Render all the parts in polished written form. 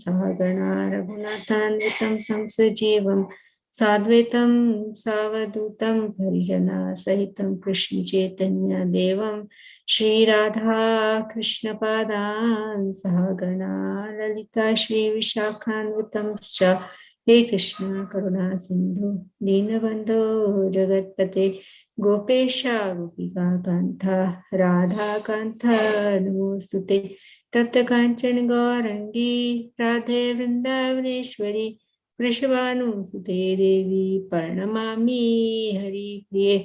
सहगणा रघुनाथान्वितं तं सजीवं साद्वैतं सावधूतं परिजना सहितं कृष्णचैतन्य देवं श्रीराधा कृष्णपादान् सहगणा ललिता श्रीविशाखान्वितं च हे कृष्ण करुणा सिंधु दीनबंधो जगत्पते गोपेश गोपिका कांता राधा कांता नमोस्तुते तप्त कांचन गौरंगी राधे वृंदावनेश्वरी वृषभानुसुते देवी प्रणमामि हरिप्रिये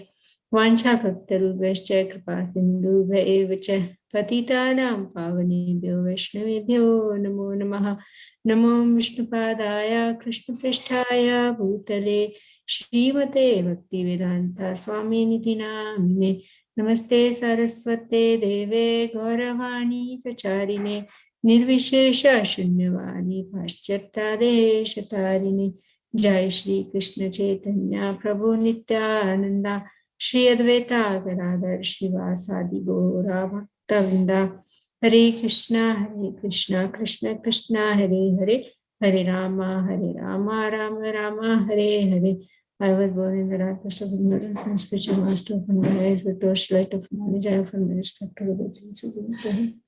वाञ्छाकल्पतरुभ्यश्च कृपा सिन्धुभ्यैव च पतितानां पावनेभ्यो वैष्णवेभ्यो नमो नमः। नमो विष्णुपादाय कृष्णपृष्ठाय भूतले श्रीमते भक्तिवेदान्त स्वामिनिधि नामिने नमस्ते सरस्वते देवे गौरवाणी प्रचारिणे निर्विशेष शून्यवाणी पाश्चात्यादेशतारिणे जय श्री कृष्ण चैतन्य प्रभु नित्यानंदा श्री अद्वैता गदाधर श्रीवासादि गौरा भक्तवृंदा हरे Krishna Krishna Krishna Hare Hare Hare Ram Ram Ram Hare Hare. I was born in the dark of ignorance and spiritual master of my life with torchlight of knowledge. I have my spectral obeisances unto him.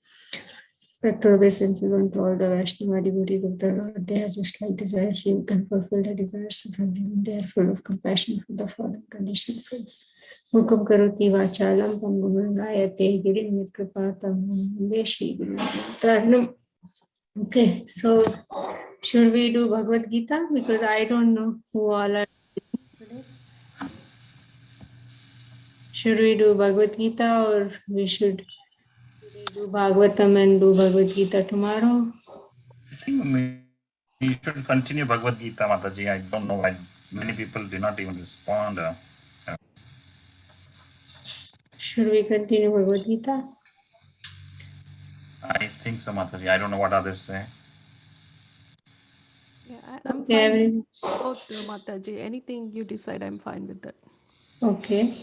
Spectral obeisances unto all the Vaishnava devotees of the Lord. They are just like desires. You can fulfill the desires of everyone. They are full of compassion for the fallen conditioned souls. Mukam karoti vachalam pangum langayate girim yatkrapatam vande Shri Guru Taranam. Okay, so should we do Bhagavad Gita? Because I don't know who all are today. Should we do Bhagavad Gita or we should do Bhagavatam and do Bhagavad Gita tomorrow? I think we should continue Bhagavad Gita, Mataji. I don't know why many people do not even respond. Should we continue Bhagavad Gita? I think so, Mataji. I don't know what others say. Yeah, I'm Okay, fine with both, Mataji. Anything you decide, I'm fine with that. Okay.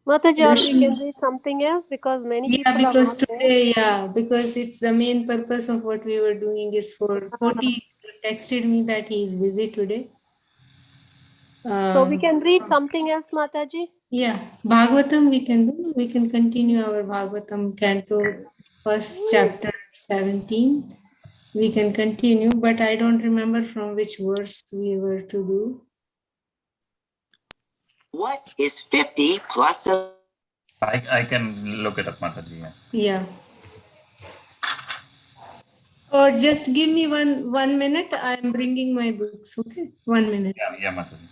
Mataji, or we can read something else because many people are because not today, because it's the main purpose of what we were doing is for Koti texted me that he is busy today. So we can read something else, Mataji? Yeah, Bhagavatam we can do. We can continue our Bhagavatam Canto, first chapter 17. We can continue, but I don't remember from which verse we were to do. What is 50 plus a... I can look it up, Mataji. Yeah. Or just give me one minute. I'm bringing my books. Okay, 1 minute. Yeah, Mataji.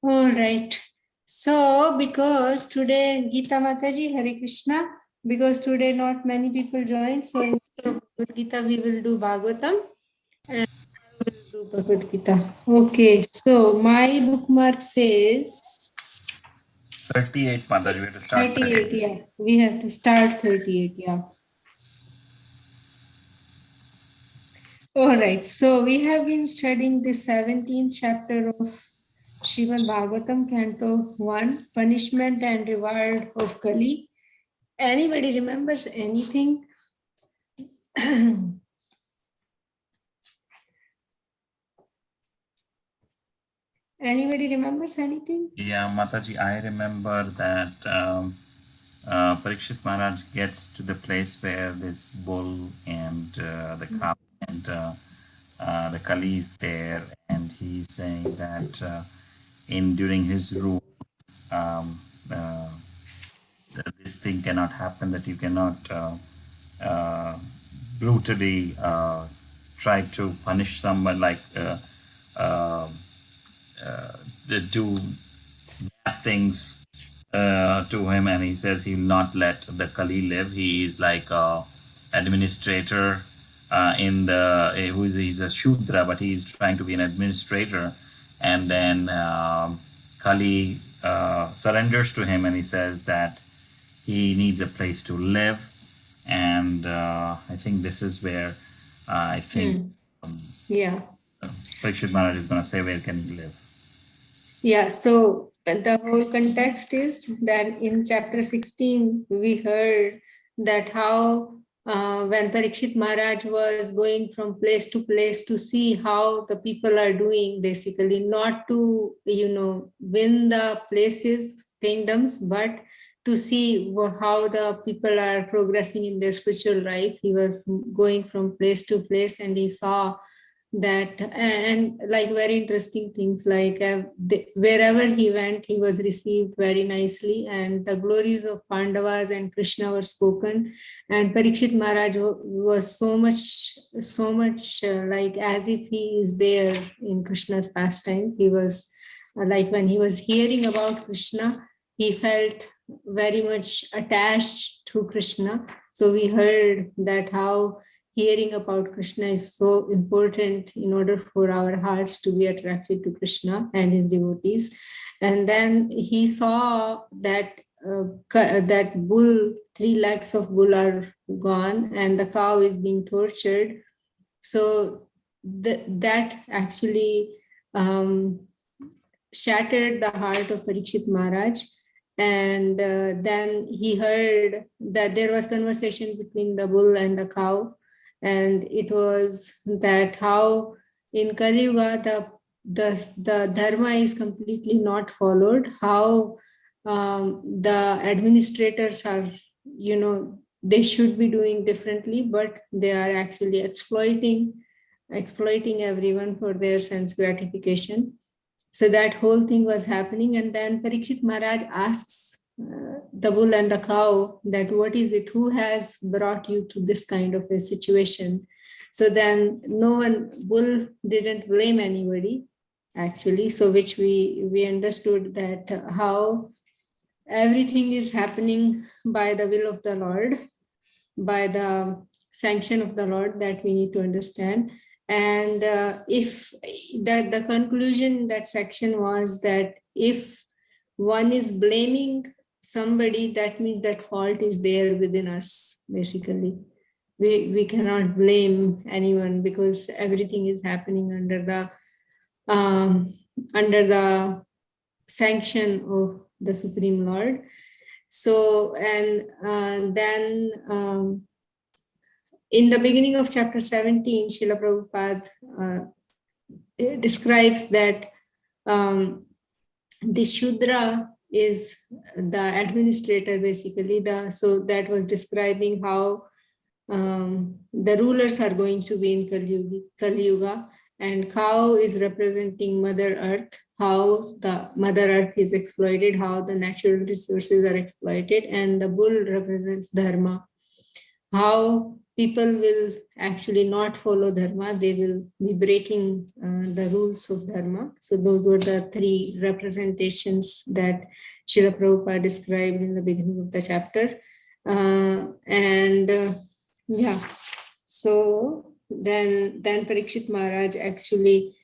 All right. So, because today, Gita Mataji, Hare Krishna, because today not many people joined, so instead of Bhagavad Gita, we will do Bhagavatam and I will do Bhagavad Gita. Okay, so my bookmark says 38, Mataji. We have to start 38, yeah. We have to start 38, yeah. All right, so we have been studying the 17th chapter of Srimad Bhagavatam Canto 1, Punishment and Reward of Kali. Anybody remembers anything? Anybody remembers anything? Yeah, Mataji, I remember that Pariksit Maharaj gets to the place where this bull and the cow and the Kali is there, and he's saying that during his rule, um, uh, this thing cannot happen, that you cannot uh, brutally try to punish someone like uh, do bad things to him, and he says he'll not let the Kali live. He is like a administrator in the he's a Shudra, but he's trying to be an administrator. And then Kali surrenders to him, and he says that he needs a place to live. And I think this is where I think Yeah. Pariksit Maharaj is going to say, where can he live? Yeah, so the whole context is that in chapter 16, we heard that how when Pariksit Maharaj was going from place to place to see how the people are doing, basically not to, win the places, kingdoms, but to see how the people are progressing in their spiritual life. He was going from place to place, and he saw that, and like very interesting things, like wherever he went, he was received very nicely, and the glories of Pandavas and Krishna were spoken. And Pariksit Maharaj was so much like as if he is there in Krishna's pastimes. He was like, when he was hearing about Krishna, he felt very much attached to Krishna. So we heard that how hearing about Krishna is so important in order for our hearts to be attracted to Krishna and his devotees. And then he saw that that bull, 3 legs of bull are gone, and the cow is being tortured. So that actually shattered the heart of Pariksit Maharaj. And then he heard that there was conversation between the bull and the cow. And it was that how in Kali Yuga the dharma is completely not followed, how the administrators are, they should be doing differently, but they are actually exploiting everyone for their sense gratification. So that whole thing was happening. And then Pariksit Maharaj asks the bull and the cow that, what is it? Who has brought you to this kind of a situation? So then bull didn't blame anybody, actually. So which we understood that how everything is happening by the will of the Lord, by the sanction of the Lord, that we need to understand. And if that the conclusion in that section was that if one is blaming somebody, that means that fault is there within us, basically. We cannot blame anyone, because everything is happening under the sanction of the Supreme Lord. So, and then in the beginning of chapter 17, Srila Prabhupada describes that the Shudra is the administrator, basically. So that was describing how the rulers are going to be in Kali Yuga, and cow is representing Mother Earth, how the Mother Earth is exploited, how the natural resources are exploited, and the bull represents Dharma, how people will actually not follow Dharma, they will be breaking the rules of Dharma. So those were the 3 representations that Srila Prabhupada described in the beginning of the chapter. Yeah, so then Pariksit Maharaj actually,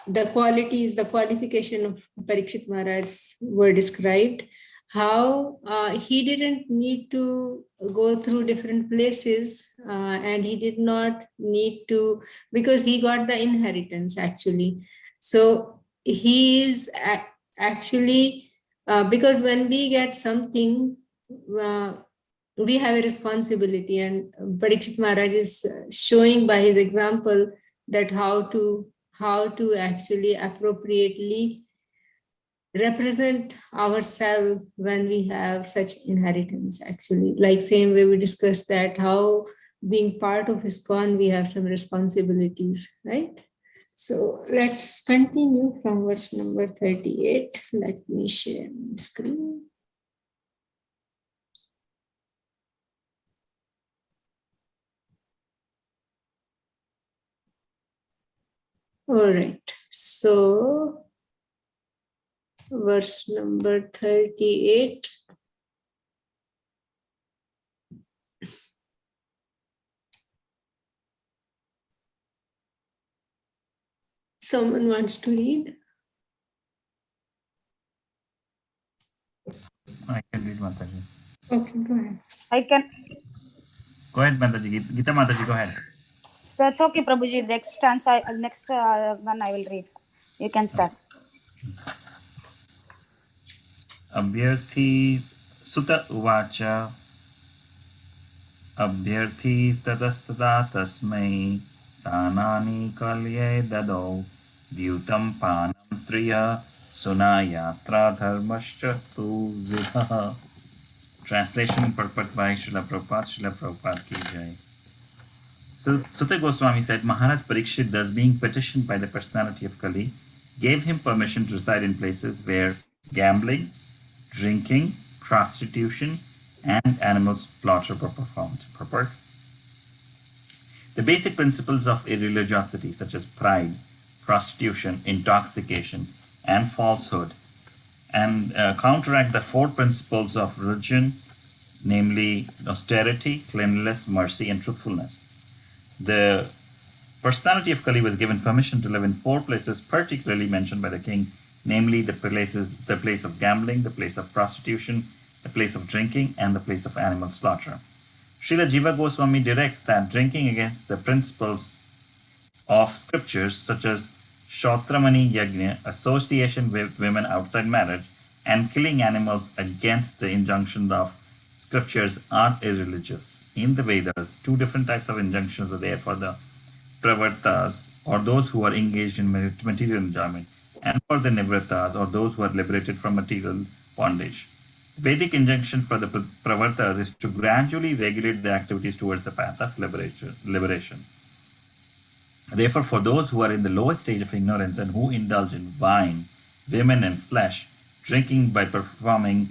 the qualification of Pariksit Maharaj were described, how he didn't need to go through different places, and he did not need to, because he got the inheritance, actually. So he is actually, because when we get something, we have a responsibility, and Pariksit Maharaj is showing by his example that how to actually appropriately represent ourselves when we have such inheritance, actually. Like same way we discussed that how being part of ISKCON, we have some responsibilities, right? So let's continue from verse number 38. Let me share my screen. All right, so verse number 38. Someone wants to read? I can read, Mataji. Okay, go ahead. I can. Go ahead, Mataji. Gita Mataji, go ahead. That's okay, Prabhuji. Next one I will read. You can start. Abhyarthi Sutta Uvacha Abhyarthi Tadastada Tasmai Tanani Kalye Dado Dyutam Panam Striya Sunayatra Dharmascha Tu Vidha. Translation purport by Srila Prabhupada ki jai. So Sutta Goswami said, Maharaj Pariksit, thus being petitioned by the personality of Kali, gave him permission to reside in places where gambling, drinking, prostitution, and animal slaughter were performed. Purport. The basic principles of irreligiosity, such as pride, prostitution, intoxication, and falsehood, and counteract the four principles of religion, namely austerity, cleanliness, mercy, and truthfulness. The personality of Kali was given permission to live in four places particularly mentioned by the king, namely the place of gambling, the place of prostitution, the place of drinking, and the place of animal slaughter. Srila Jiva Goswami directs that drinking against the principles of scriptures such as Shautramani Yajna, association with women outside marriage, and killing animals against the injunctions of scriptures are irreligious. In the Vedas, two different types of injunctions are there for the pravartas, or those who are engaged in material enjoyment, and for the nivritas, or those who are liberated from material bondage. The Vedic injunction for the pravartas is to gradually regulate their activities towards the path of liberation. Therefore, for those who are in the lowest stage of ignorance and who indulge in wine, women, and flesh, drinking by performing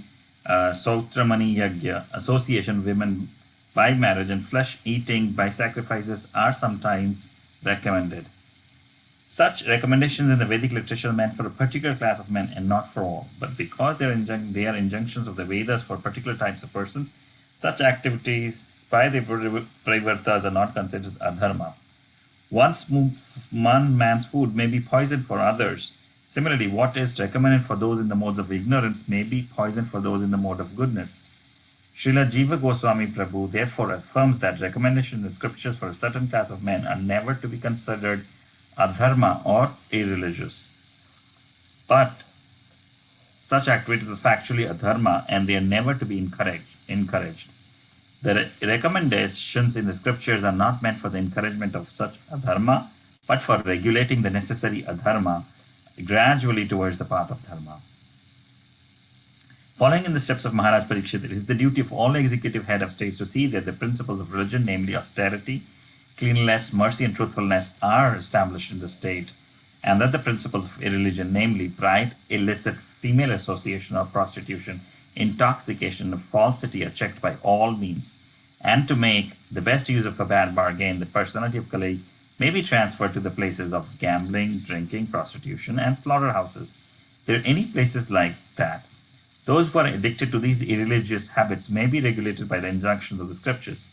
Sautramani Yagya, association women by marriage, and flesh eating by sacrifices are sometimes recommended. Such recommendations in the Vedic literature are meant for a particular class of men and not for all. But because they are injunctions of the Vedas for particular types of persons, such activities by the Pravartas are not considered adharma. One man's food may be poison for others. Similarly, what is recommended for those in the modes of ignorance may be poison for those in the mode of goodness. Srila Jiva Goswami Prabhu therefore affirms that recommendations in the scriptures for a certain class of men are never to be considered adharma or irreligious. But such activities are factually adharma and they are never to be encouraged. The recommendations in the scriptures are not meant for the encouragement of such adharma, but for regulating the necessary adharma gradually towards the path of dharma. Following in the steps of Maharaj Pariksit, it is the duty of all executive head of states to see that the principles of religion, namely austerity, cleanliness, mercy, and truthfulness, are established in the state, and that the principles of irreligion, namely pride, illicit female association or prostitution, intoxication, and falsity, are checked by all means. And to make the best use of a bad bargain, the personality of Kali may be transferred to the places of gambling, drinking, prostitution, and slaughterhouses. There are any places like that. Those who are addicted to these irreligious habits may be regulated by the injunctions of the scriptures.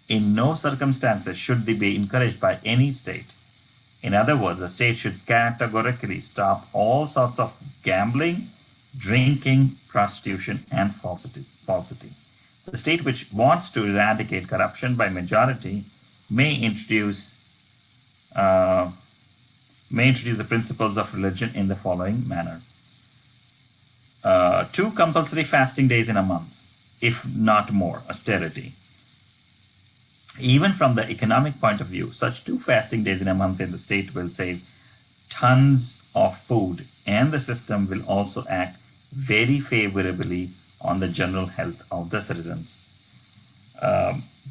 In no circumstances should they be encouraged by any state. In other words, a state should categorically stop all sorts of gambling, drinking, prostitution, and falsity. The state which wants to eradicate corruption by majority may introduce the principles of religion in the following manner. 2 compulsory fasting days in a month, if not more, austerity. Even from the economic point of view, such 2 fasting days in a month in the state will save tons of food, and the system will also act very favorably on the general health of the citizens.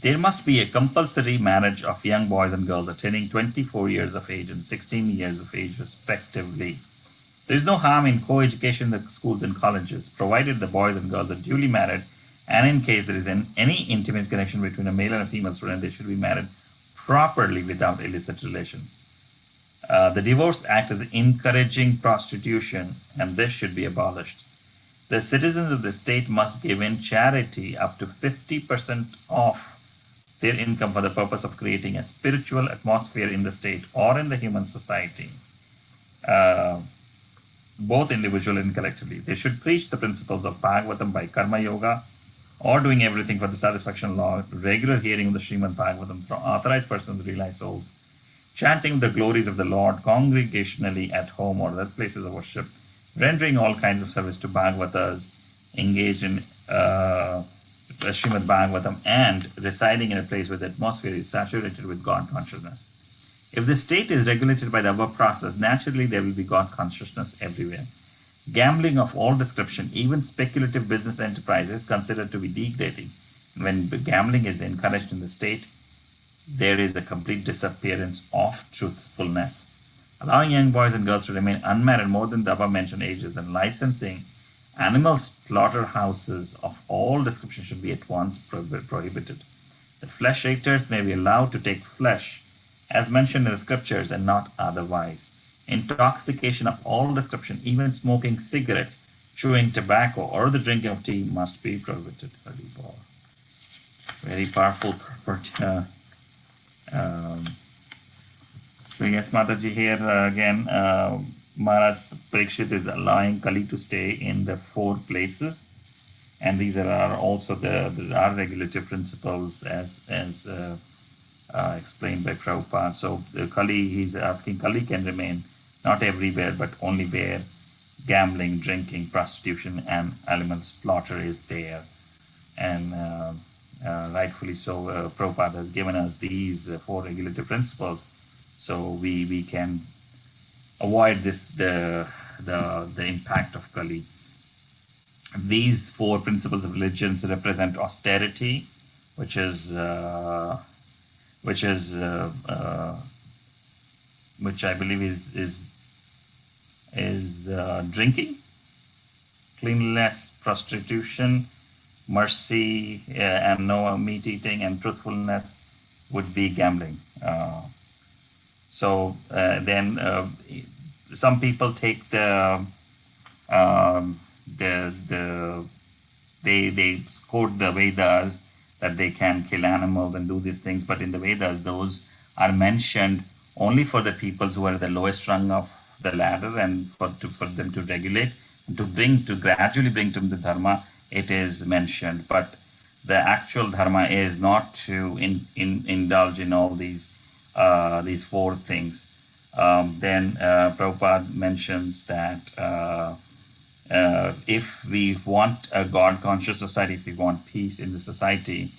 There must be a compulsory marriage of young boys and girls attaining 24 years of age and 16 years of age respectively. There is no harm in co-education in the schools and colleges, provided the boys and girls are duly married, and in case there is any intimate connection between a male and a female student, they should be married properly without illicit relation. The Divorce Act is encouraging prostitution, and this should be abolished. The citizens of the state must give in charity up to 50% of their income for the purpose of creating a spiritual atmosphere in the state or in the human society, both individually and collectively. They should preach the principles of Bhagavatam by Karma Yoga, or doing everything for the satisfaction of law, regular hearing of the Srimad Bhagavatam from authorized persons, realized souls, chanting the glories of the Lord congregationally at home or other places of worship, rendering all kinds of service to Bhagavatas, engaged in Srimad Bhagavatam, and residing in a place where the atmosphere is saturated with God consciousness. If the state is regulated by the above process, naturally there will be God consciousness everywhere. Gambling of all description, even speculative business enterprise, is considered to be degrading. When gambling is encouraged in the state, there is a complete disappearance of truthfulness. Allowing young boys and girls to remain unmarried more than the above-mentioned ages and licensing animal slaughterhouses of all description should be at once prohibited. The flesh eaters may be allowed to take flesh, as mentioned in the scriptures, and not otherwise. Intoxication of all description, even smoking cigarettes, chewing tobacco, or the drinking of tea must be prohibited. Very powerful. So yes, Mataji, here again, Maharaj Pariksit is allowing Kali to stay in the 4 places, and these are also there are regulative principles as explained by Prabhupada. So Kali, he's asking Kali can remain not everywhere, but only where gambling, drinking, prostitution, and animal slaughter is there. And rightfully so, Prabhupada has given us these 4 regulative principles, so we can avoid this the impact of Kali. These 4 principles of religions represent austerity, which is which I believe is drinking, cleanliness, prostitution, mercy, and no meat eating, and truthfulness would be gambling. So then some people take they quote the Vedas that they can kill animals and do these things, but in the Vedas those are mentioned only for the people who are the lowest rung of the ladder, and for them to regulate and to gradually bring to the dharma, it is mentioned. But the actual dharma is not to indulge in all these 4 things. Then Prabhupada mentions that if we want a God-conscious society, if we want peace in the society,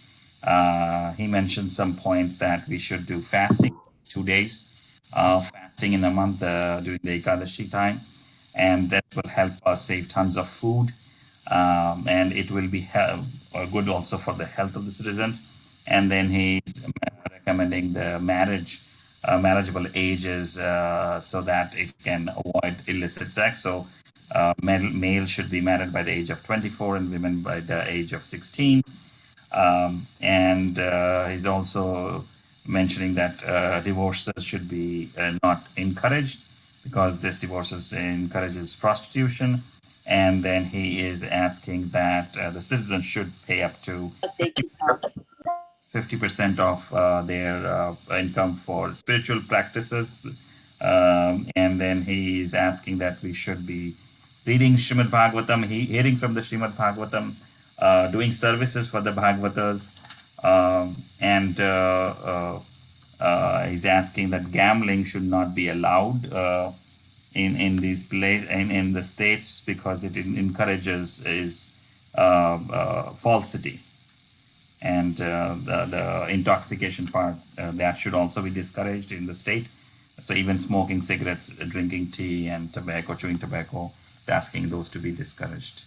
he mentions some points that we should do fasting 2 days, fasting in a month during the Ekadashi time, and that will help us save tons of food, and it will be good also for the health of the citizens. And then he's recommending the marriageable ages so that it can avoid illicit sex. So male should be married by the age of 24 and women by the age of 16. And he's also mentioning that divorces should be not encouraged, because this divorces encourages prostitution. And then he is asking that the citizens should pay up to 50% of their income for spiritual practices. And then he is asking that we should be reading Srimad Bhagavatam, hearing from the Srimad Bhagavatam, doing services for the Bhagavatas, and he's asking that gambling should not be allowed in these in the states, because it encourages falsity, and the intoxication part that should also be discouraged in the state. So even smoking cigarettes, drinking tea and tobacco, chewing tobacco, asking those to be discouraged.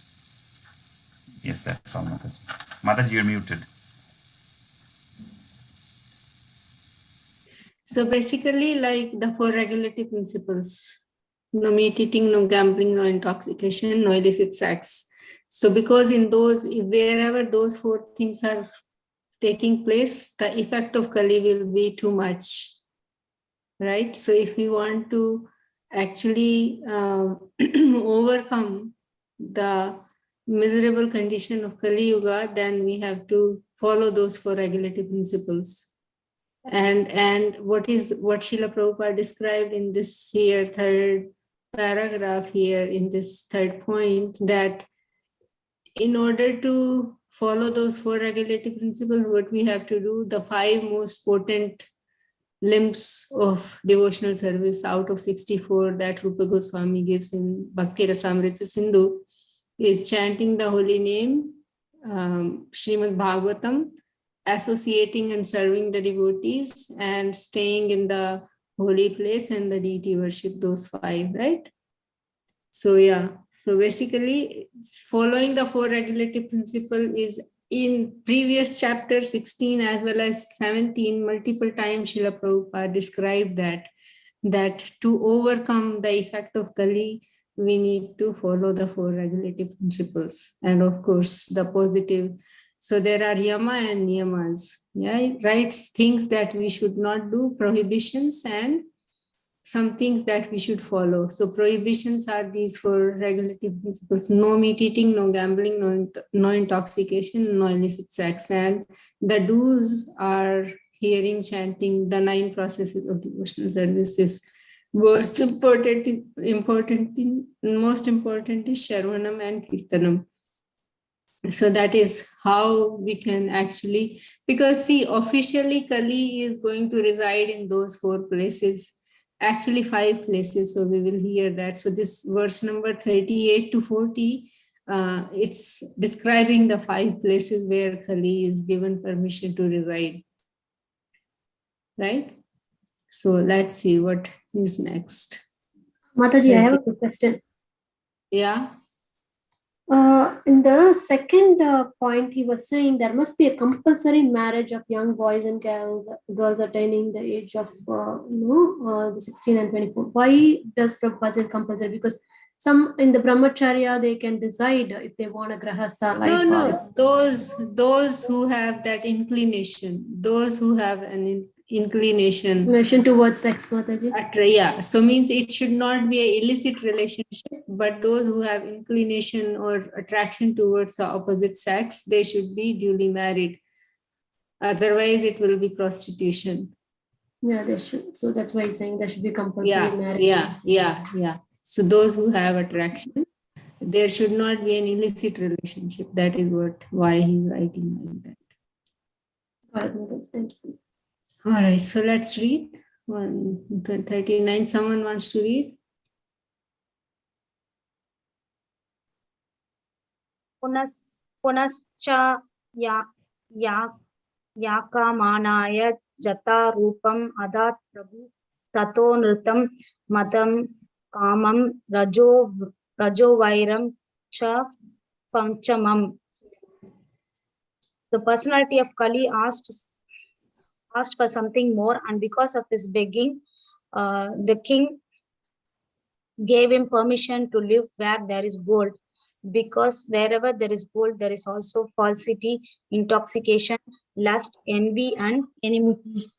Yes, that's all, Mataji. Mataji, you're muted. So basically, like the 4 regulative principles: no meat eating, no gambling, no intoxication, no illicit sex. So because in those, wherever those 4 things are taking place, the effect of Kali will be too much, right? So if we want to actually overcome the miserable condition of Kali Yuga, then we have to follow those 4 regulative principles. And what Srila Prabhupada described in this here 3rd paragraph here in this 3rd point, that in order to follow those 4 regulative principles, what we have to do, the 5 most potent limbs of devotional service out of 64 that Rupa Goswami gives in Bhakti Rasamrita Sindhu is chanting the holy name, Srimad Bhagavatam, associating and serving the devotees, and staying in the holy place and the deity worship, those 5, right? So yeah, so basically following the 4 regulative principle is in previous chapter 16 as well as 17, multiple times Srila Prabhupada described that to overcome the effect of Kali, we need to follow the 4 regulative principles. And of course, the positive. So there are yama and niyamas, yeah, right? Things that we should not do, prohibitions, and some things that we should follow. So prohibitions are these 4 regulative principles: no meat eating, no gambling, no intoxication, no illicit sex. And the do's are hearing, chanting, the 9 processes of devotional services. Most important is Shravanam and Kirtanam. So that is how we can actually, because see, officially Kali is going to reside in those 4 places, actually 5 places. So we will hear that. So this verse number 38 to 40, it's describing the 5 places where Kali is given permission to reside, right? So let's see what is next. Mataji, I have a quick question. Yeah. In the second point, he was saying there must be a compulsory marriage of young boys and girls attaining the age of the 16 and 24. Why does Prabhupada say compulsory? Because some in the brahmacharya they can decide if they want a grahastha life. No. Those who have that inclination, those who have an inclination towards sex, Mataji. Yeah, so means it should not be an illicit relationship, but those who have inclination or attraction towards the opposite sex, they should be duly married. Otherwise, it will be prostitution. Yeah, they should. So that's why he's saying there should be compulsory marriage. Yeah. So those who have attraction, there should not be an illicit relationship. That is why he's writing like that. Got it, Mataji. Thank you. All right, so let's read 139. Someone wants to read? Punascha yakamanaya jata rupam adat prabhu tato nritam madam kamam rajo vairam cha panchamam. The personality of Kali asked for something more, and because of his begging, the king gave him permission to live where there is gold, because wherever there is gold, there is also falsity, intoxication, lust, envy, and enmity.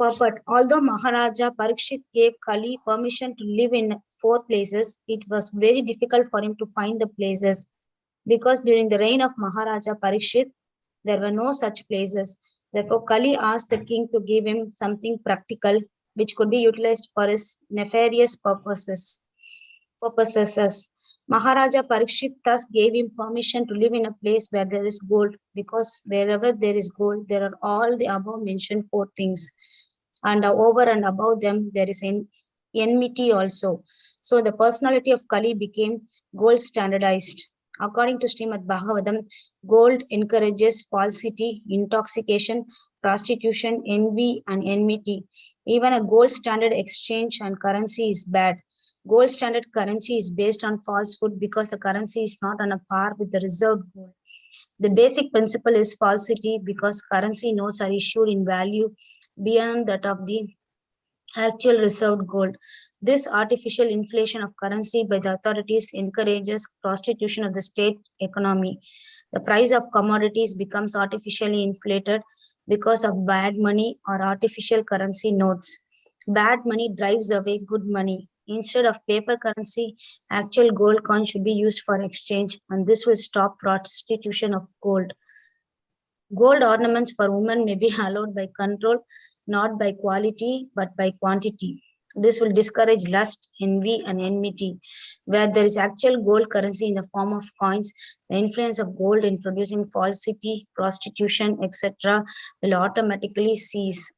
Although Maharaja Pariksit gave Kali permission to live in 4 places, it was very difficult for him to find the places, because during the reign of Maharaja Pariksit, there were no such places. Therefore, Kali asked the king to give him something practical which could be utilized for his nefarious purposes. Maharaja Pariksit thus gave him permission to live in a place where there is gold, because wherever there is gold, there are all the above mentioned 4 things. And over and above them, there is enmity also. So the personality of Kali became gold standardized. According to Srimad Bhagavatam, gold encourages falsity, intoxication, prostitution, envy, and enmity. Even a gold standard exchange and currency is bad. Gold standard currency is based on falsehood because the currency is not on a par with the reserved gold. The basic principle is falsity because currency notes are issued in value beyond that of the actual reserved gold. This artificial inflation of currency by the authorities encourages prostitution of the state economy. The price of commodities becomes artificially inflated because of bad money or artificial currency notes. Bad money drives away good money. Instead of paper currency, actual gold coin should be used for exchange, and this will stop prostitution of gold. Gold ornaments for women may be allowed by control, not by quality, but by quantity. This will discourage lust, envy, and enmity. Where there is actual gold currency in the form of coins, the influence of gold in producing falsity, prostitution, etc., will automatically cease.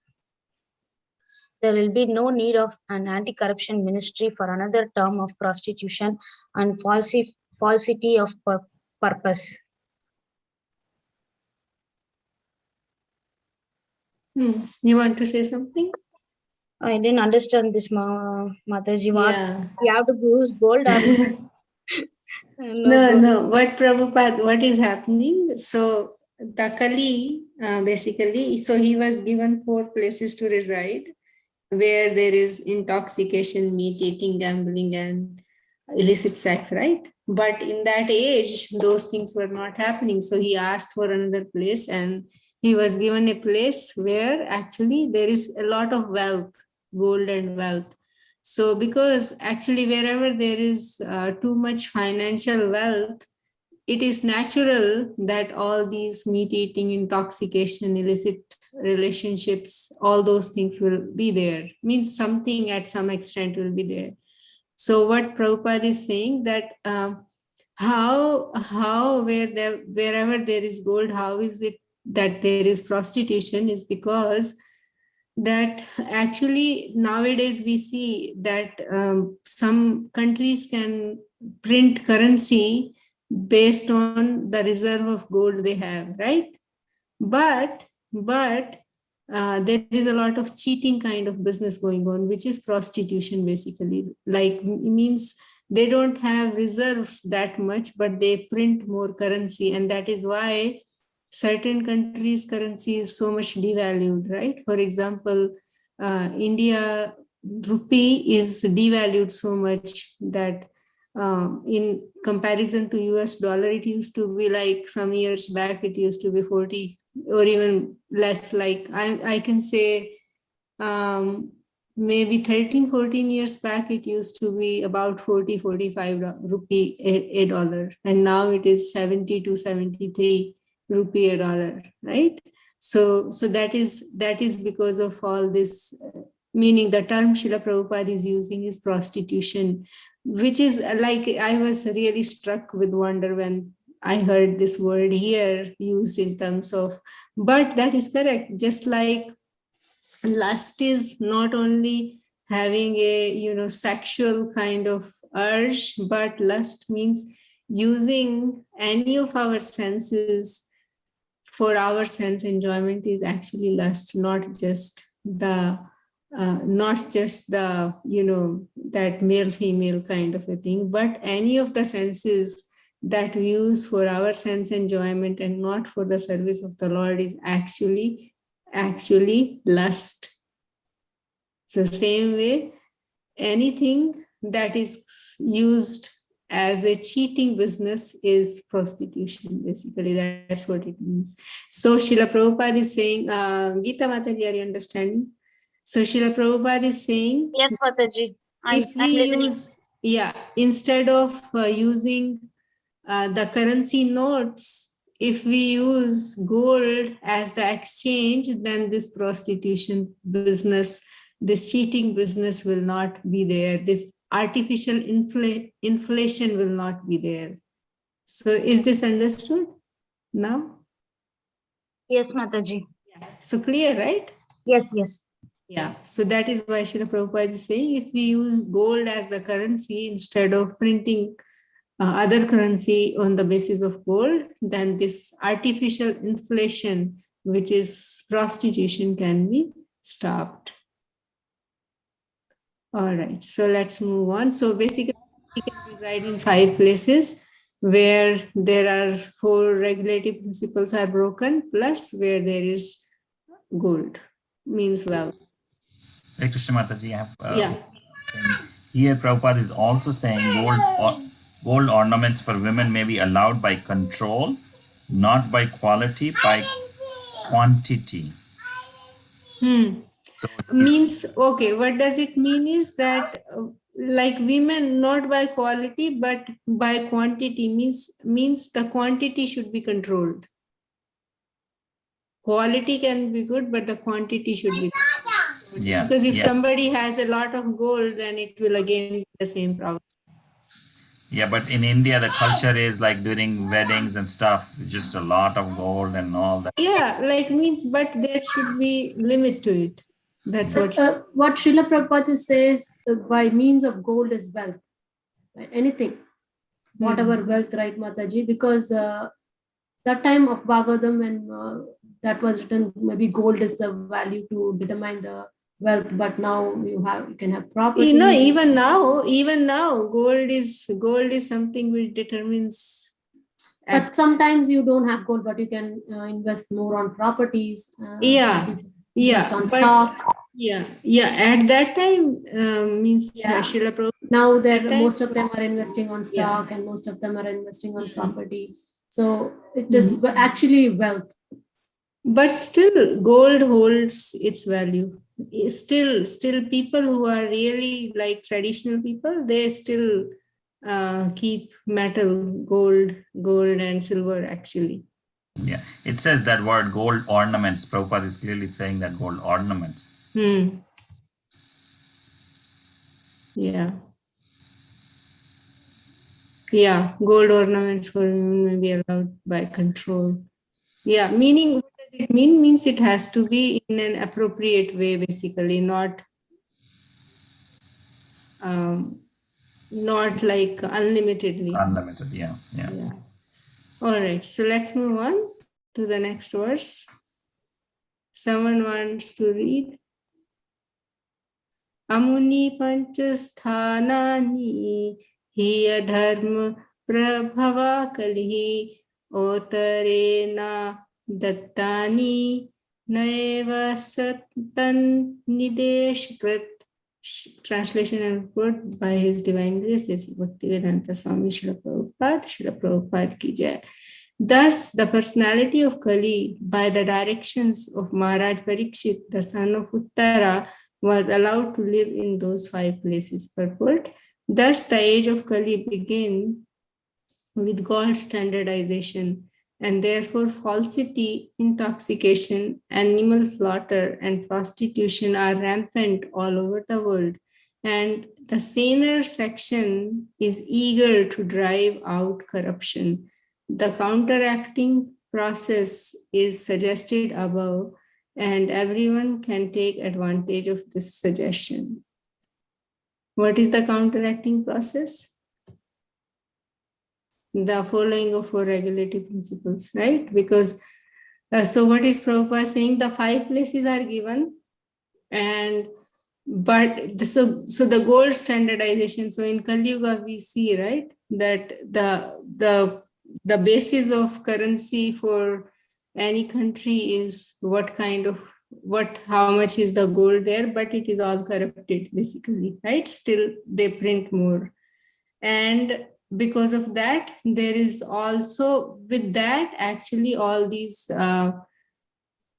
There will be no need of an anti-corruption ministry for another term of prostitution and falsity of purpose. You want to say something? I didn't understand this, Mataji. Yeah. You have to use gold or No. What Prabhupada, what is happening? So the Kali, basically, so he was given 4 places to reside where there is intoxication, meat eating, gambling, and illicit sex, right? But in that age, those things were not happening. So he asked for another place, and he was given a place where actually there is a lot of wealth, gold and wealth. So because actually wherever there is too much financial wealth, it is natural that all these meat eating, intoxication, illicit relationships, all those things will be there. Means something at some extent will be there. So what Prabhupada is saying that wherever there is gold, how is it that there is prostitution? Is because that actually nowadays we see that some countries can print currency based on the reserve of gold they have, right? But there is a lot of cheating kind of business going on, which is prostitution basically. Like means they don't have reserves that much, but they print more currency, and that is why certain countries' currency is so much devalued, right? For example, India rupee is devalued so much that in comparison to US dollar, it used to be like some years back, it used to be 40 or even less. Like I can say maybe 13-14 years back, it used to be about 40-45 rupee a dollar, and now it is 70 to 73 rupee a dollar, right? So that is because of all this, meaning the term Srila Prabhupada is using is prostitution, which is like, I was really struck with wonder when I heard this word here used in terms of, but that is correct. Just like lust is not only having a sexual kind of urge, but lust means using any of our senses for our sense enjoyment is actually lust, not just the that male female kind of a thing, but any of the senses that we use for our sense enjoyment and not for the service of the Lord is actually lust. So same way, anything that is used as a cheating business is prostitution, basically. That's what it means. So Srila Prabhupada is saying, Gita Mataji, are you understanding? So Srila Prabhupada is saying, yes, Mataji. if we use, instead of using the currency notes, if we use gold as the exchange, then this prostitution business, this cheating business will not be there. This artificial inflation will not be there. So is this understood now? Yes, Mataji. Yeah. So clear, right? Yes. Yeah. So that is why Srila Prabhupada is saying, if we use gold as the currency instead of printing other currency on the basis of gold, then this artificial inflation, which is prostitution, can be stopped. All right, so let's move on. So basically, we can reside in 5 places where there are 4 regulative principles are broken, plus where there is gold, means wealth. Hey, Krishna Mataji, I have, Yeah. here Prabhupada is also saying gold ornaments for women may be allowed by control, not by quality, by quantity. So Means, okay, what does it mean is that like women not by quality but by quantity, means the quantity should be controlled. Quality can be good, but the quantity should be good. Yeah, because if yeah. somebody has a lot of gold, then it will again be the same problem. Yeah, but in India, the culture is like during weddings and stuff, just a lot of gold and all that. Yeah, like means, but there should be limit to it. That's what. What Srila Prabhupada says, by means of gold is wealth, right? Anything, whatever wealth, right, Mataji? Because that time of Bhagavatam, when that was written, maybe gold is the value to determine the wealth, but now you can have property. You know, even now, gold is something which determines. But sometimes you don't have gold, but you can invest more on properties. Invest on stock. Yeah. At that time, means Srila Prabhupada. Now that most of them are investing on stock, and most of them are investing on property. So it is actually wealth. But still, gold holds its value. Still, people who are really like traditional people, they still keep metal, gold and silver actually. Yeah, it says that word gold ornaments. Prabhupada is clearly saying that gold ornaments. Yeah, gold ornaments for women may be allowed by control. Yeah, meaning what does it mean? Means it has to be in an appropriate way, basically, not like unlimitedly. Unlimited, yeah. All right, so let's move on to the next verse. Someone wants to read? Amuni panchasthanani hiya dharma prabhava kalihi otarena dattani naeva satan nideshkrit. Translation and quote by His Divine Grace is Bhaktivedanta Swami Srila Prabhupada ki jai. Thus, the personality of Kali, by the directions of Maharaj Pariksit, the son of Uttara, was allowed to live in those 5 places. Purport. Thus, the age of Kali began with gold standardization, and therefore falsity, intoxication, animal slaughter, and prostitution are rampant all over the world. And the saner section is eager to drive out corruption. The counteracting process is suggested above, and everyone can take advantage of this suggestion. What is the counteracting process? The following of 4 regulative principles, right? Because so what is Prabhupada saying? The 5 places are given, and so the gold standardization. So in Kali Yuga we see, right, that the basis of currency for any country is how much is the gold there, but it is all corrupted basically, right? Still they print more, and because of that, there is also with that actually all these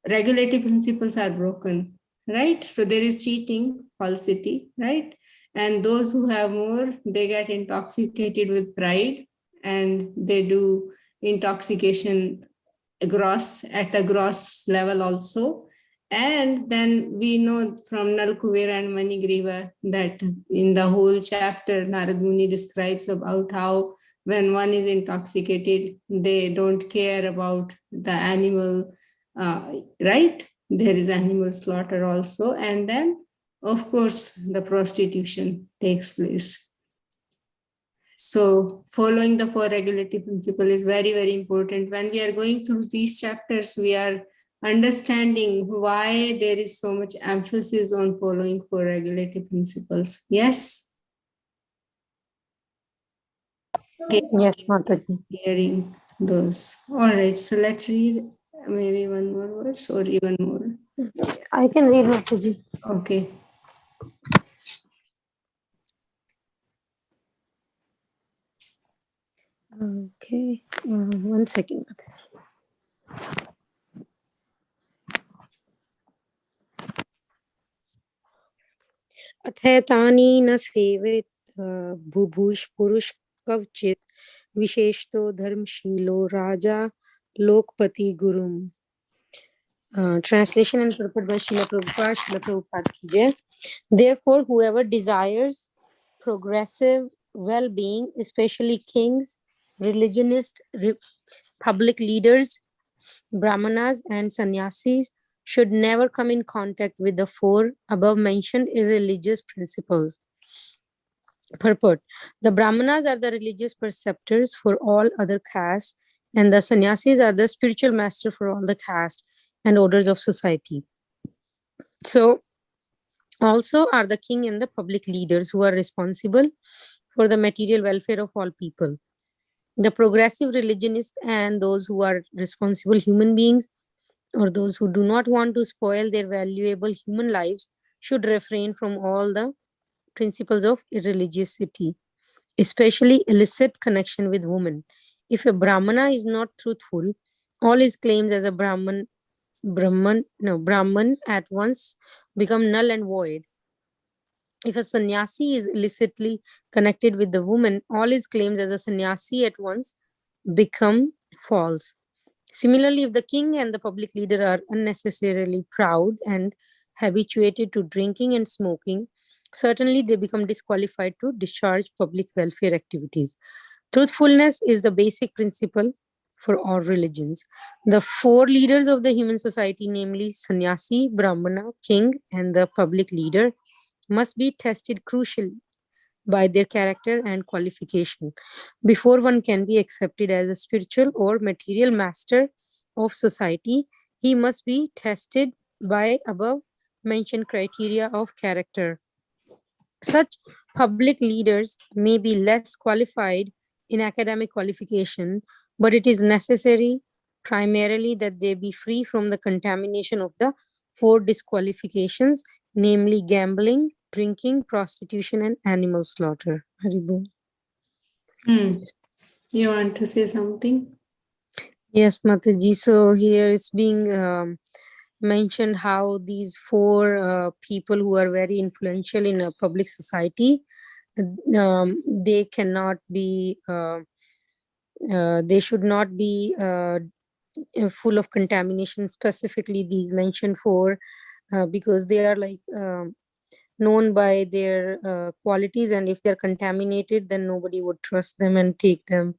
regulative principles are broken, right? So there is cheating, falsity, right? And those who have more, they get intoxicated with pride, and they do intoxication at a gross level also. And then we know from Nalkuvera and Manigriva that in the whole chapter, Narad Muni describes about how when one is intoxicated, they don't care about the animal, right? There is animal slaughter also. And then, of course, the prostitution takes place. So following the four regulative principle is very, very important. When we are going through these chapters, we are understanding why there is so much emphasis on following four regulative principles. Yes? Okay. Yes, Mataji. Hearing those. All right, so let's read maybe one more verse or even more. I can read, Mataji. Okay. Okay, 1 second. अथैतानि न सेवेत बुभुष पुरुष कवचित विशेषतो धर्मशीलो राजा Lokpati गुरुम. Translation and purport by Srila Prabhupada, Srila Prabhupada ki jai. Therefore, whoever desires progressive well-being, especially kings, religionists, public leaders, brahmanas, and sannyasis, should never come in contact with the four above-mentioned irreligious principles. Purport. The brahmanas are the religious preceptors for all other castes, and the sannyasis are the spiritual master for all the castes and orders of society. So, also are the king and the public leaders who are responsible for the material welfare of all people. The progressive religionists and those who are responsible human beings or those who do not want to spoil their valuable human lives should refrain from all the principles of irreligiosity, especially illicit connection with women. If a Brahmana is not truthful, all his claims as a Brahman at once become null and void. If a sannyasi is illicitly connected with the woman, all his claims as a sannyasi at once become false. Similarly, if the king and the public leader are unnecessarily proud and habituated to drinking and smoking, certainly they become disqualified to discharge public welfare activities. Truthfulness is the basic principle for all religions. The four leaders of the human society, namely sannyasi, brahmana, king, and the public leader, must be tested crucially by their character and qualification before one can be accepted as a spiritual or material master of society. He must be tested by above mentioned criteria of character. Such public leaders may be less qualified in academic qualification, but it is necessary primarily that they be free from the contamination of the four disqualifications, namely gambling, drinking, prostitution, and animal slaughter. Haribo. You want to say something? Yes, Mataji. So here it's being mentioned how these four people who are very influential in a public society, they cannot be, they should not be full of contamination, specifically these mentioned four, because they are like known by their qualities, and if they're contaminated, then nobody would trust them and take them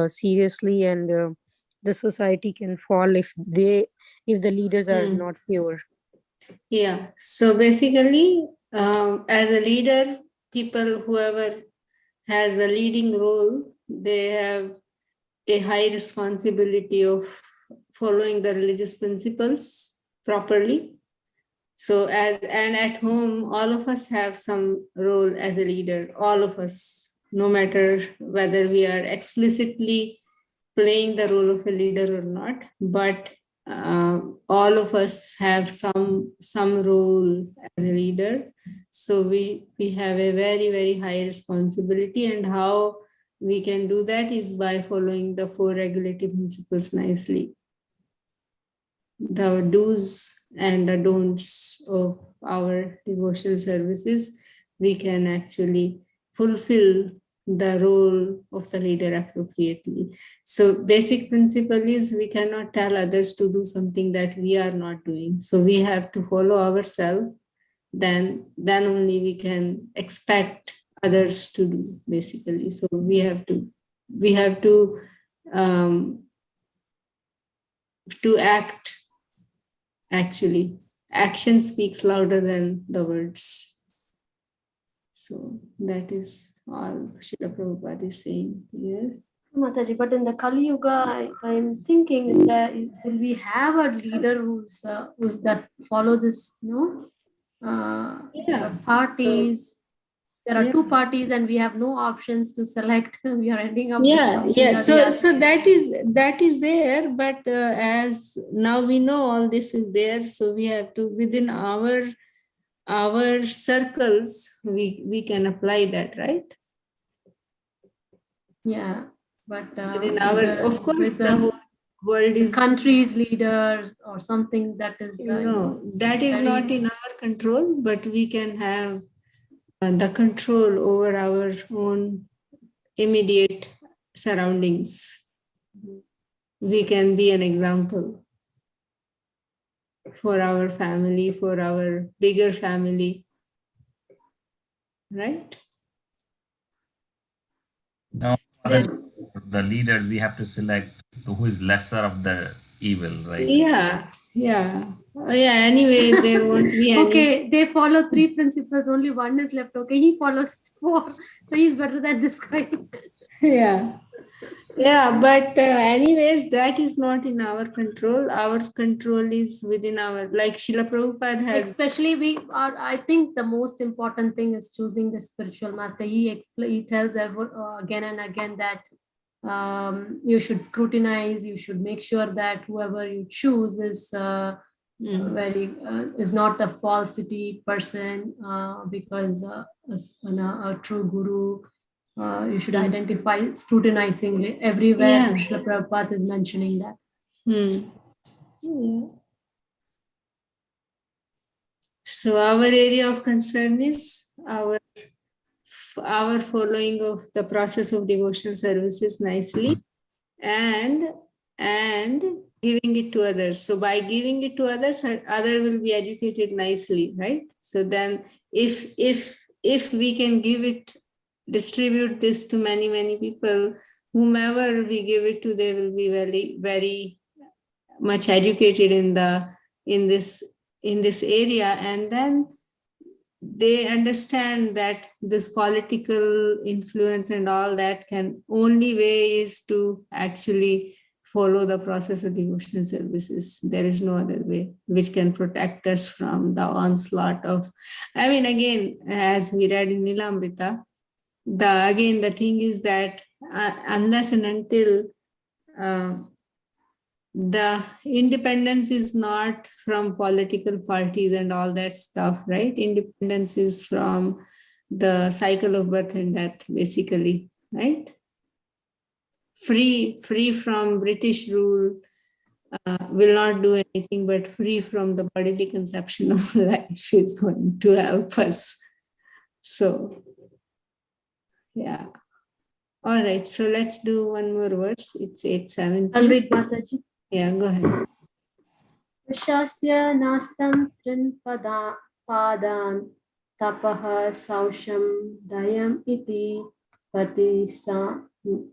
seriously, and the society can fall if the leaders are not pure. Yeah, so basically, as a leader, people, whoever has a leading role, they have a high responsibility of following the religious principles properly. So and at home, all of us have some role as a leader, all of us, no matter whether we are explicitly playing the role of a leader or not, but all of us have some role as a leader. So we have a very, very high responsibility, and how we can do that is by following the four regulative principles nicely. The do's and the don'ts of our devotional services, we can actually fulfill the role of the leader appropriately. So basic principle is we cannot tell others to do something that we are not doing. So we have to follow ourselves, then only we can expect others to do, basically. So we have to act. Actually, action speaks louder than the words. So that is all Srila Prabhupada is saying here. Mataji, but in the Kali Yuga, I'm thinking is that will we have a leader who does follow this, parties? There are two parties and we have no options to select. We are ending up with something or the other. So that is there, but as now we know all this is there, so we have to, within our circles, we can apply that, right? Yeah, but Within our, of course, the whole world the is country's leaders or something that is no, that is very- not in our control, but we can have the control over our own immediate surroundings. We can be an example for our family, for our bigger family, right? Now, the leaders, we have to select who is lesser of the evil, right? Yeah. Anyway, there won't be any. Okay, they follow 3 principles, only one is left. Okay, he follows 4, so he's better than this guy. But anyways, that is not in our control. Our control is within our, like Srila Prabhupada has. Especially I think the most important thing is choosing the spiritual master. He tells again and again that you should scrutinize, you should make sure that whoever you choose is is not a falsity person, because a true guru, you should identify scrutinizingly everywhere. Srila Prabhupada is mentioning that. So our area of concern is our following of the process of devotional services nicely and giving it to others. So by giving it to others, other will be educated nicely, right? So then if we can distribute this to many people, whomever we give it to, they will be very, very much educated in this area, and then they understand that this political influence and all that only way is to actually follow the process of devotional services. There is no other way which can protect us from the onslaught of, again, as we read in Nilamrita, the thing is that unless and until the independence is not from political parties and all that stuff, right? Independence is from the cycle of birth and death, basically, right? Free from British rule, will not do anything, but free from the bodily conception of life is going to help us. So, yeah. All right, so let's do one more verse. It's 8:17. I'll read Mataji. Yeah, go ahead. Vishasya nastam padan tapaha sausham dayam iti pati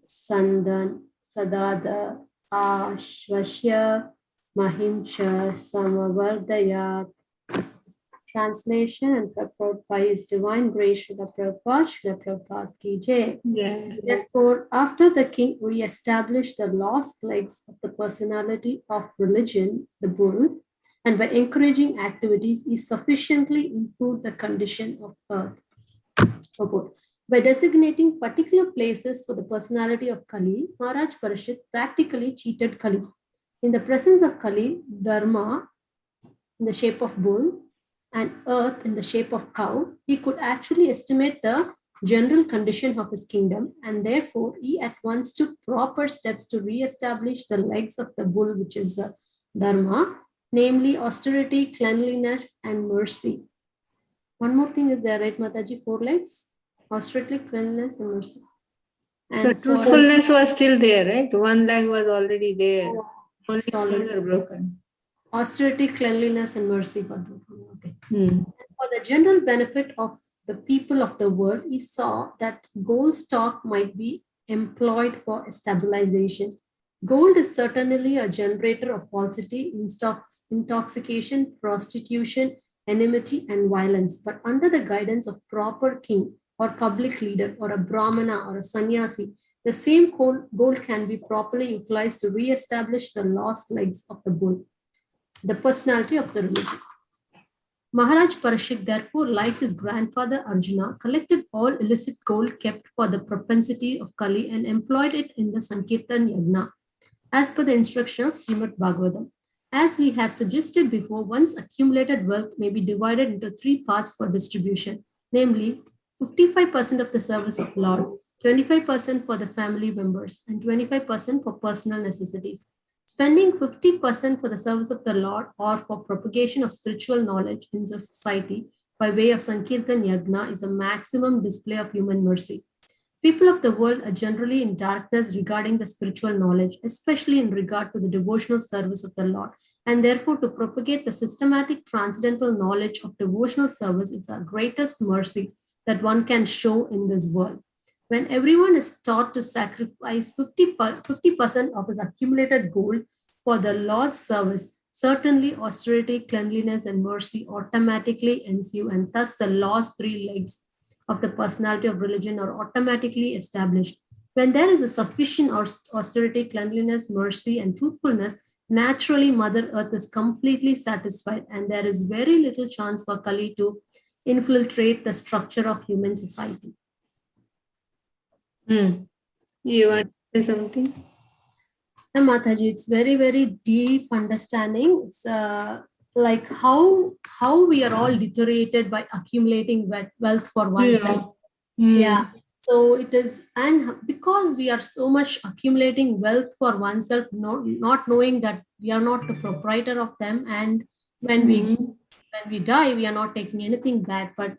sandan sadada ashvashya mahimsha samavardayat. Translation and purport by His Divine Grace Srila Prabhupada ki jai. Therefore, after the king re-established the lost legs of the personality of religion, the bull, and by encouraging activities, he sufficiently improved the condition of earth. By designating particular places for the personality of Kali, Maharaj Pariksit practically cheated Kali. In the presence of Kali, Dharma, in the shape of bull, and earth in the shape of cow, he could actually estimate the general condition of his kingdom, and therefore he at once took proper steps to re-establish the legs of the bull, which is Dharma, namely austerity, cleanliness, and mercy. One more thing is there, right, Mataji? 4 legs: austerity, cleanliness, and mercy. So truthfulness was still there, right? 1 leg was already there. Only were broken. Austerity, cleanliness, and mercy got broken. Okay. For the general benefit of the people of the world, he saw that gold stock might be employed for stabilization. Gold is certainly a generator of falsity, intoxication, prostitution, enmity, and violence. But under the guidance of proper king, or public leader or a brahmana or a sannyasi, the same gold can be properly utilized to re-establish the lost legs of the bull, the personality of the religion. Maharaj Pariksit, therefore, like his grandfather Arjuna, collected all illicit gold kept for the propensity of Kali and employed it in the Sankirtan Yagna, as per the instruction of Srimad Bhagavatam. As we have suggested before, one's accumulated wealth may be divided into three parts for distribution, namely 55% of the service of Lord, 25% for the family members, and 25% for personal necessities. Spending 50% for the service of the Lord or for propagation of spiritual knowledge in the society by way of Sankirtan Yagna is a maximum display of human mercy. People of the world are generally in darkness regarding the spiritual knowledge, especially in regard to the devotional service of the Lord, and therefore to propagate the systematic transcendental knowledge of devotional service is our greatest mercy that one can show in this world. When everyone is taught to sacrifice 50% of his accumulated gold for the Lord's service, certainly austerity, cleanliness, and mercy automatically ensue, and thus the lost three legs of the personality of religion are automatically established. When there is a sufficient austerity, cleanliness, mercy, and truthfulness, naturally Mother Earth is completely satisfied, and there is very little chance for Kali to infiltrate the structure of human society. You want to say something? Mataji, it's very, very deep understanding. It's like how we are all deteriorated by accumulating wealth for oneself. Yeah. So it is, and because we are so much accumulating wealth for oneself, not knowing that we are not the proprietor of them, and when we die, we are not taking anything back, but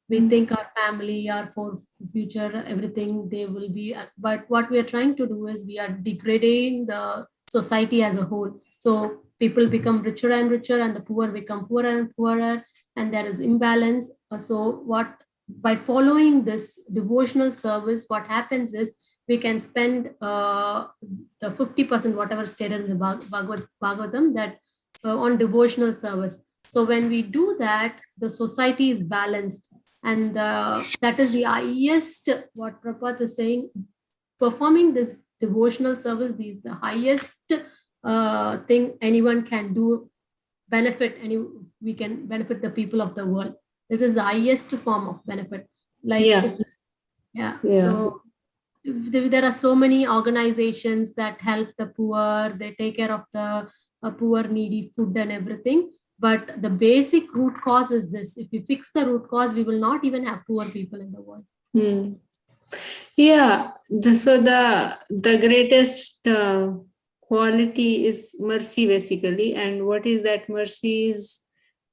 we think our family, our for future, everything they will be. But what we are trying to do is we are degrading the society as a whole. So people become richer and richer, and the poor become poorer and poorer, and there is imbalance. So by following this devotional service, what happens is we can spend the 50%, whatever stated in the Bhagavatam, that on devotional service. So when we do that, the society is balanced, and that is the highest, what Prabhupada is saying, performing this devotional service is the highest thing anyone can do, we can benefit the people of the world. This is the highest form of benefit. So there are so many organizations that help the poor, they take care of the poor, needy food and everything. But the basic root cause is this. If we fix the root cause, we will not even have poor people in the world. Yeah. So the greatest quality is mercy, basically. And what is that mercy is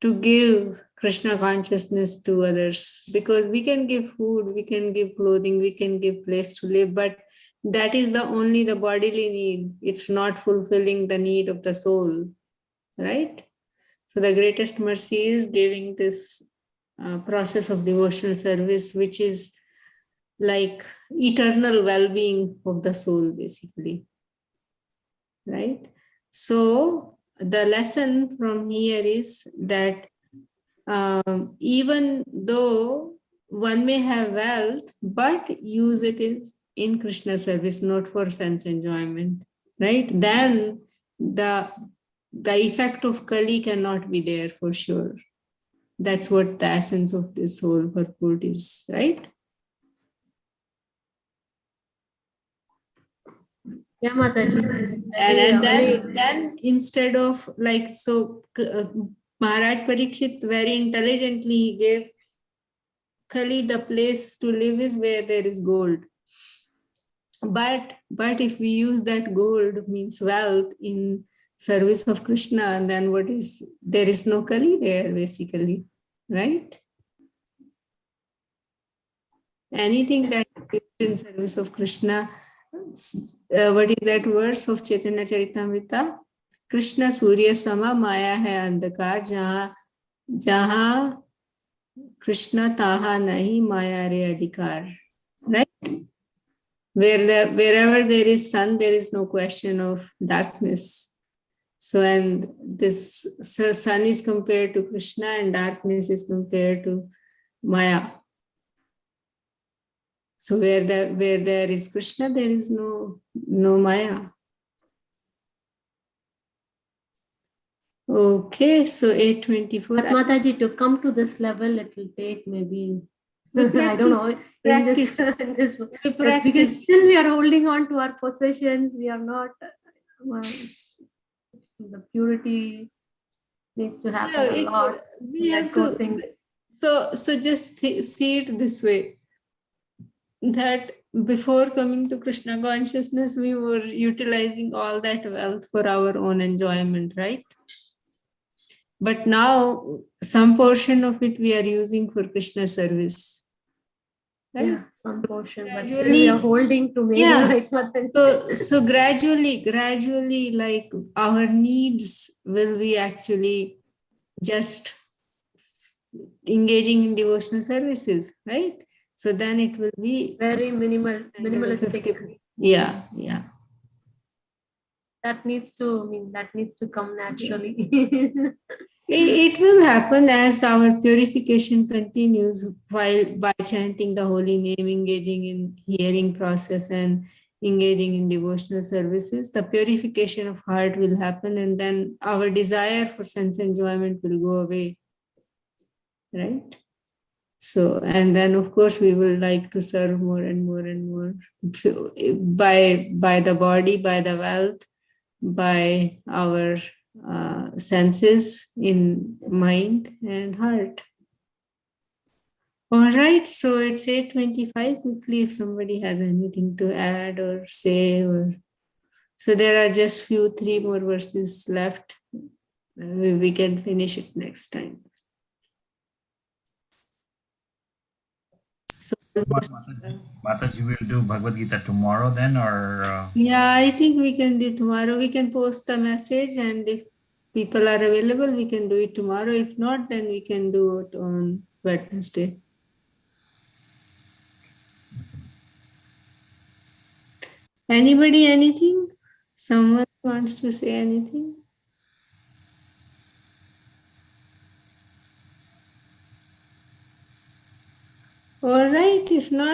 to give Krishna consciousness to others, because we can give food, we can give clothing, we can give place to live, but that is only the bodily need. It's not fulfilling the need of the soul, right? So the greatest mercy is giving this process of devotional service, which is like eternal well-being of the soul, basically, right? So the lesson from here is that even though one may have wealth, but use it in Krishna service, not for sense enjoyment, right? Then the effect of Kali cannot be there for sure. That's what the essence of this whole purport is, right? Yeah, Mataji. And then instead of Maharaj Pariksit very intelligently he gave Kali the place to live is where there is gold. But if we use that gold, means wealth, in service of Krishna, then there is no Kali there, basically, right? Anything that is in service of Krishna, what is that verse of Chaitanya Charitamrita? Krishna Surya Sama Maya hai andhakar, jahan Krishna taha nahi maya re adhikar, right? Wherever there is sun, there is no question of darkness. So, and this sun is compared to Krishna and darkness is compared to Maya. So where there is Krishna, there is no Maya. Okay, so 824. But Mataji, to come to this level, it will take maybe, I don't know, Practice. because still we are holding on to our possessions. We are not, the purity needs to happen a lot. We have to things. So just see it this way, that before coming to Krishna consciousness, we were utilizing all that wealth for our own enjoyment, right? But now some portion of it we are using for Krishna service. Right? Yeah, some portion, but still we are holding to maybe So gradually, like our needs will be actually just engaging in devotional services, right? So then it will be very minimalistic. Yeah. That needs to come naturally. It will happen as our purification continues by chanting the holy name, engaging in hearing process and engaging in devotional services. The purification of heart will happen, and then our desire for sense enjoyment will go away, right? So, and then of course we will like to serve more and more and more by the body, by the wealth, by our senses in mind and heart. All right, so it's 8:25. Quickly, if somebody has anything to add or say, or so there are just 3 more verses left. We can finish it next time. So Mataji will do Bhagavad Gita tomorrow then, or? Yeah, I think we can do tomorrow. We can post the message, and if people are available, we can do it tomorrow. If not, then we can do it on Wednesday. Anybody, anything? Someone wants to say anything? All right, if not,